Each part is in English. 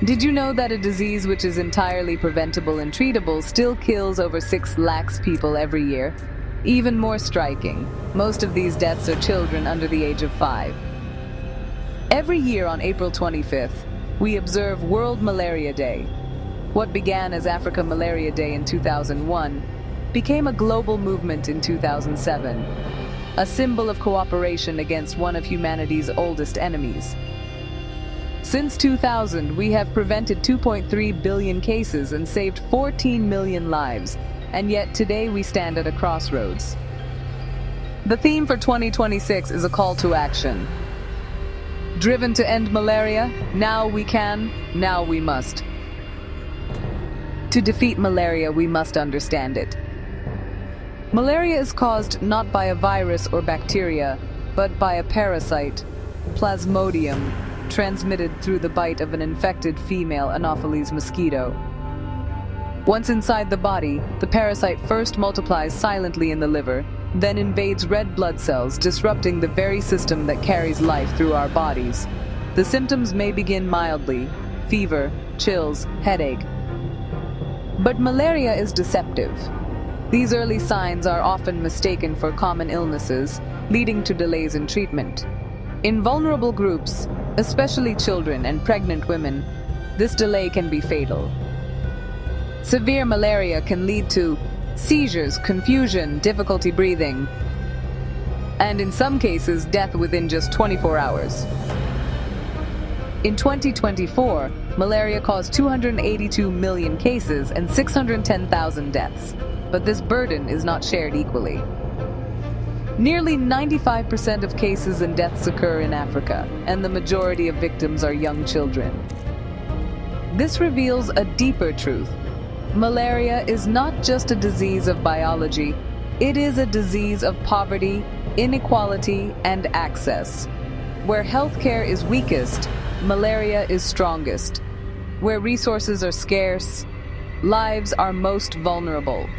Did you know that a disease which is entirely preventable and treatable still kills over 6 lakhs people every year? Even more striking, most of these deaths are children under the age of 5. Every year on April 25th, we observe World Malaria Day. What began as Africa Malaria Day in 2001 became a global movement in 2007, a symbol of cooperation against one of humanity's oldest enemies. Since 2000, we have prevented 2.3 billion cases and saved 14 million lives, and yet today we stand at a crossroads. The theme for 2026 is a call to action. Driven to end malaria, now we can, now we must. To defeat malaria, we must understand it. Malaria is caused not by a virus or bacteria, but by a parasite, Plasmodium, transmitted through the bite of an infected female Anopheles mosquito. Once inside the body, the parasite first multiplies silently in the liver, then invades red blood cells, disrupting the very system that carries life through our bodies. The symptoms may begin mildly: fever, chills, headache. But malaria is deceptive. These early signs are often mistaken for common illnesses, leading to delays in treatment. In vulnerable groups, especially children and pregnant women, this delay can be fatal. Severe malaria can lead to seizures, confusion, difficulty breathing, and in some cases, death within just 24 hours. In 2024, malaria caused 282 million cases and 610,000 deaths, but this burden is not shared equally. Nearly 95% of cases and deaths occur in Africa, and the majority of victims are young children. This reveals a deeper truth. Malaria is not just a disease of biology, it is a disease of poverty, inequality, and access. Where healthcare is weakest, malaria is strongest. Where resources are scarce, lives are most vulnerable.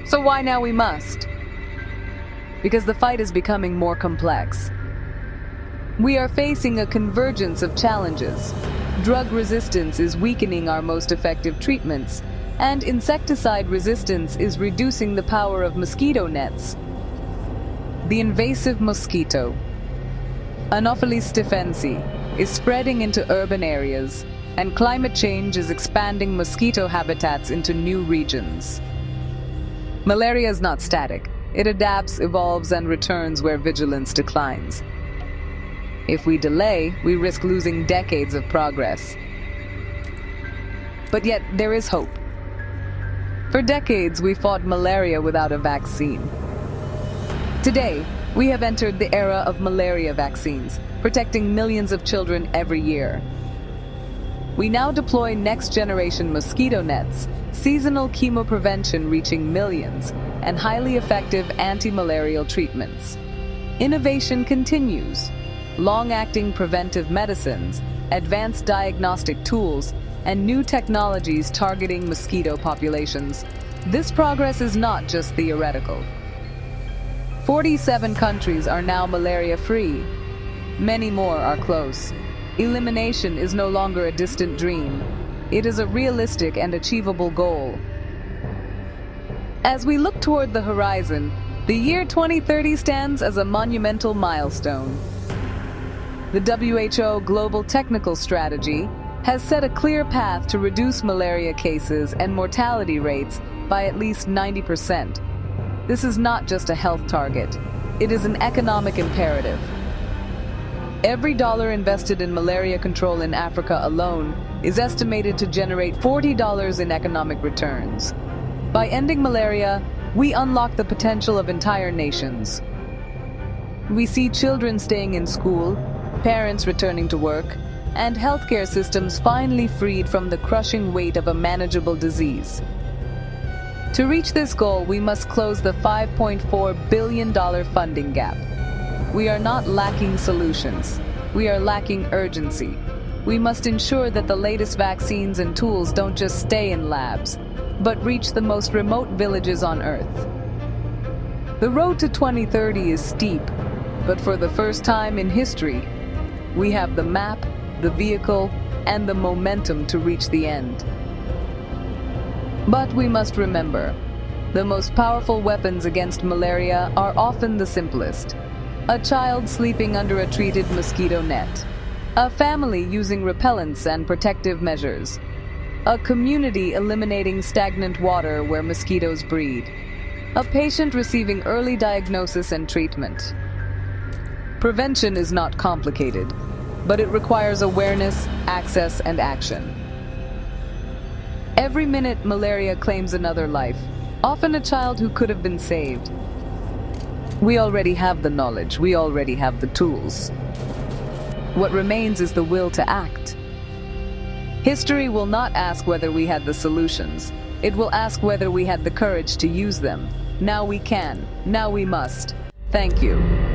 So why now we must? Because the fight is becoming more complex. We are facing a convergence of challenges. Drug resistance is weakening our most effective treatments, and insecticide resistance is reducing the power of mosquito nets. The invasive mosquito, Anopheles stephensi, is spreading into urban areas, and climate change is expanding mosquito habitats into new regions. Malaria is not static. It adapts, evolves, and returns where vigilance declines. If we delay, we risk losing decades of progress. But yet, there is hope. For decades, we fought malaria without a vaccine. Today, we have entered the era of malaria vaccines, protecting millions of children every year. We now deploy next-generation mosquito nets, seasonal chemoprevention reaching millions, and highly effective anti-malarial treatments. Innovation continues. Long-acting preventive medicines, advanced diagnostic tools, and new technologies targeting mosquito populations. This progress is not just theoretical. 47 countries are now malaria-free. Many more are close. Elimination is no longer a distant dream. It is a realistic and achievable goal. As we look toward the horizon, the year 2030 stands as a monumental milestone. The WHO Global Technical Strategy has set a clear path to reduce malaria cases and mortality rates by at least 90%. This is not just a health target, it is an economic imperative. Every dollar invested in malaria control in Africa alone is estimated to generate $40 in economic returns. By ending malaria, we unlock the potential of entire nations. We see children staying in school, parents returning to work, and healthcare systems finally freed from the crushing weight of a manageable disease. To reach this goal, we must close the $5.4 billion funding gap. We are not lacking solutions. We are lacking urgency. We must ensure that the latest vaccines and tools don't just stay in labs, but reach the most remote villages on Earth. The road to 2030 is steep, but for the first time in history, we have the map, the vehicle, and the momentum to reach the end. But we must remember, the most powerful weapons against malaria are often the simplest. A child sleeping under a treated mosquito net. A family using repellents and protective measures. A community eliminating stagnant water where mosquitoes breed. A patient receiving early diagnosis and treatment. Prevention is not complicated, but it requires awareness, access, and action. Every minute, malaria claims another life, often a child who could have been saved. We already have the knowledge, we already have the tools. What remains is the will to act. History will not ask whether we had the solutions. It will ask whether we had the courage to use them. Now we can. Now we must. Thank you.